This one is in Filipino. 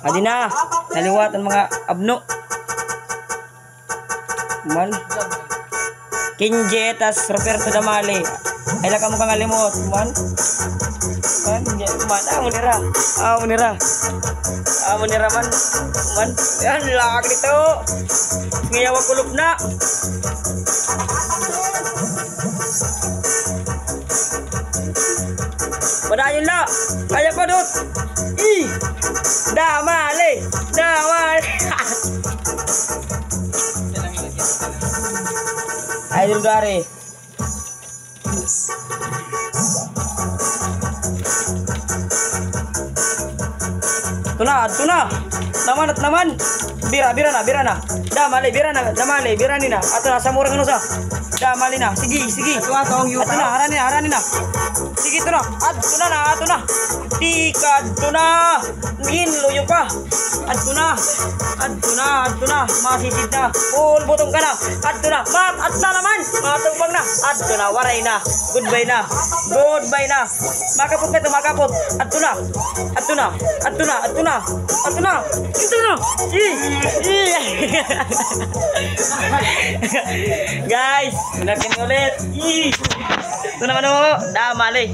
Adi na. Naliwat ang mga abno. Man. Kinjetas Roberto Damali. Ay lang ka mo kang alimot. Man. Man. Man. Amo nira man. Man. Yan. Lakak nito. Ngayaw kulub na. Padayon na. Kaya pa dot. Damali. Idol Gary. Tuna. Naman. Bira na. Damali, birani na. Ato na, sa murang ano sa. Damali na. Sige. Ato na, harani na. Sige, ato na. Ato na. Hinluyo pa. Ato na. Masisid na. Full bottom ka na. Ato na. At na naman. Matumbang na. Ato na, waray na. Goodbye na. Makapot. Ato na. Guys, natin ulit. Ito naman ako. Damali.